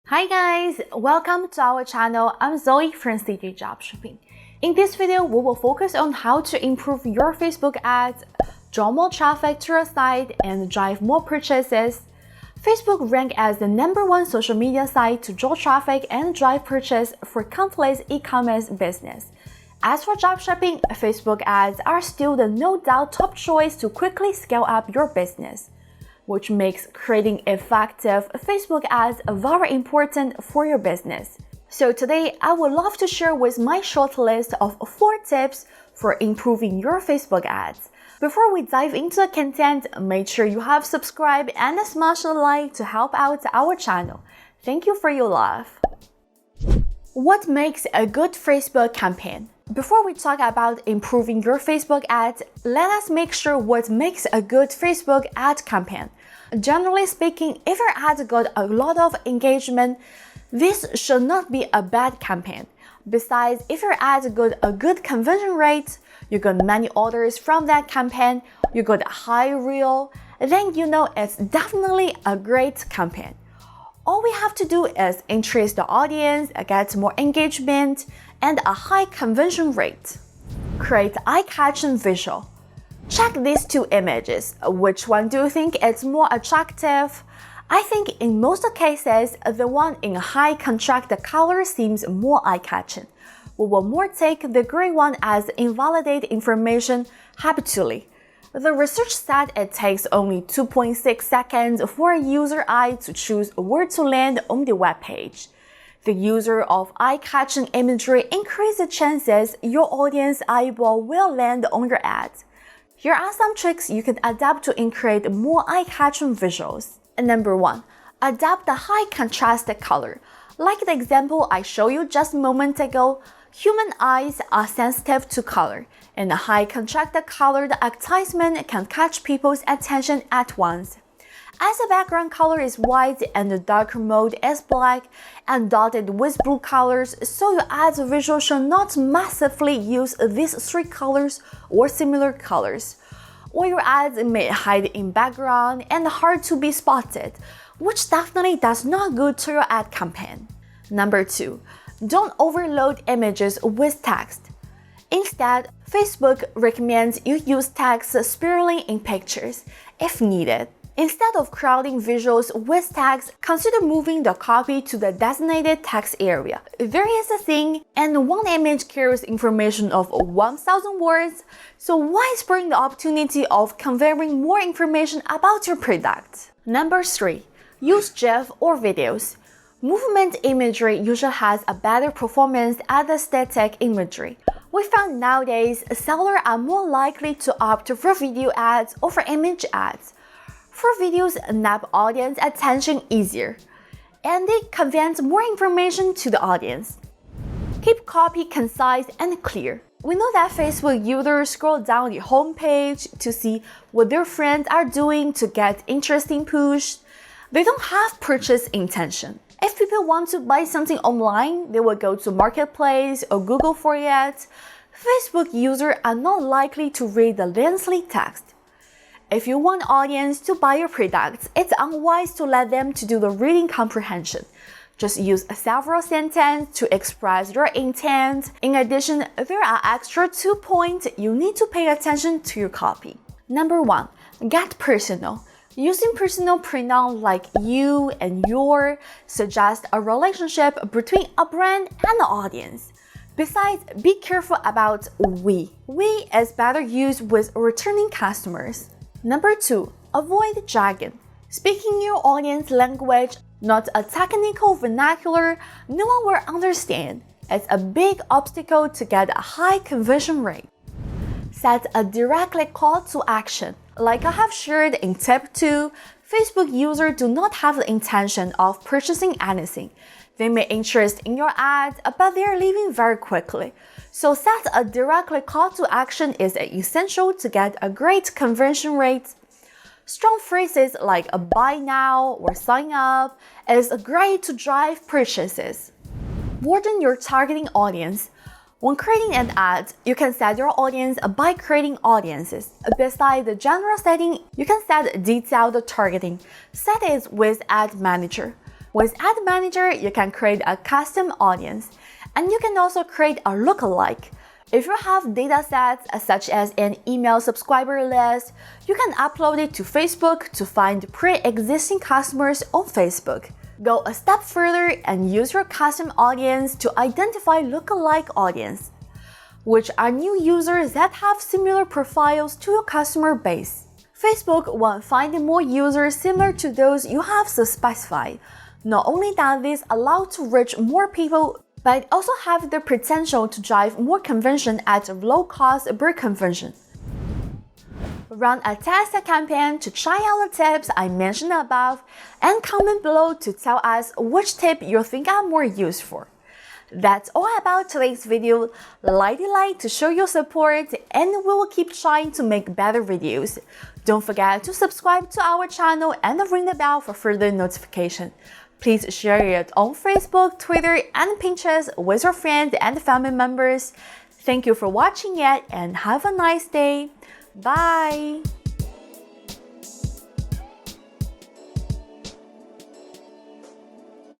Hi guys, welcome to our channel. I'm Zoe from CJdropshipping. In this video, we will focus on how to improve your Facebook ads, draw more traffic to your site, and drive more purchases. Facebook ranks as the #1 social media site to draw traffic and drive purchase for countless e-commerce business. As for dropshipping, Facebook ads are still the no doubt top choice to quickly scale up your business, which makes creating effective Facebook ads very important for your business. So today, I would love to share with my short list of 4 tips for improving your Facebook ads. Before we dive into the content, make sure you have subscribed and smash the like to help out our channel. Thank you for your love. What makes a good Facebook campaign? Before we talk about improving your Facebook ads, let us make sure what makes a good Facebook ad campaign. Generally speaking, if your ads got a lot of engagement, this should not be a bad campaign. Besides, if your ads got a good conversion rate, you got many orders from that campaign, you got a high reel, then you know it's definitely a great campaign. All we have to do is increase the audience, get more engagement, and a high conversion rate. Create eye-catching visual. Check these 2 images. Which one do you think is more attractive? I think in most cases, the one in high contrast color seems more eye-catching. We will more take the gray one as invalid information habitually. The research said it takes only 2.6 seconds for a user eye to choose where to land on the web page. The use of eye-catching imagery increases the chances your audience eyeball will land on your ad. Here are some tricks you can adapt to create more eye-catching visuals. Number 1. Adapt the high contrast color. Like the example I showed you just a moment ago, human eyes are sensitive to color, and a high contrast colored advertisement can catch people's attention at once. As the background color is white and the darker mode is black and dotted with blue colors, so your ad's visual should not massively use these 3 colors or similar colors. Or your ads may hide in background and hard to be spotted, which definitely does not good to your ad campaign. Number 2. Don't overload images with text. Instead, Facebook recommends you use text sparingly in pictures, if needed. Instead of crowding visuals with text, consider moving the copy to the designated text area. There is a thing, and one image carries information of 1,000 words, so why spring the opportunity of conveying more information about your product? Number 3. Use GIF or videos. Movement imagery usually has a better performance than static imagery. We found nowadays sellers are more likely to opt for video ads over image ads. For videos, nab audience attention easier, and they convey more information to the audience. Keep copy concise and clear. We know that Facebook users scroll down the home page to see what their friends are doing to get interesting push. They don't have purchase intention. If people want to buy something online, they will go to Marketplace or Google for it. Facebook users are not likely to read the lengthy text. If you want audience to buy your products, it's unwise to let them to do the reading comprehension. Just use several sentences to express your intent. In addition, there are extra 2 points you need to pay attention to your copy. Number 1. Get personal. Using personal pronouns like you and your suggests a relationship between a brand and the audience. Besides, be careful about we. We is better used with returning customers. Number 2. Avoid jargon. Speaking your audience language, not a technical vernacular no one will understand. It's a big obstacle to get a high conversion rate. Set a direct call to action. Like I have shared in tip 2, Facebook users do not have the intention of purchasing anything. They may interest in your ad, but they are leaving very quickly. So set a direct call to action is essential to get a great conversion rate. Strong phrases like a buy now or sign up is great to drive purchases. Broaden your targeting audience. When creating an ad, you can set your audience by creating audiences. Besides the general setting, you can set detailed targeting. Set it with Ad Manager. With Ad Manager, you can create a custom audience, and you can also create a lookalike. If you have data sets such as an email subscriber list, you can upload it to Facebook to find pre-existing customers on Facebook. Go a step further and use your custom audience to identify lookalike audience, which are new users that have similar profiles to your customer base. Facebook will find more users similar to those you have specified. Not only does this allow to reach more people, but it also have the potential to drive more conversion at a low cost per conversion. Run a test campaign to try out the tips I mentioned above and comment below to tell us which tip you think are more useful. That's all about today's video. Like to show your support, and we will keep trying to make better videos. Don't forget to subscribe to our channel and ring the bell for further notification. Please share it on Facebook, Twitter, and Pinterest with your friends and family members. Thank you for watching it and have a nice day. Bye!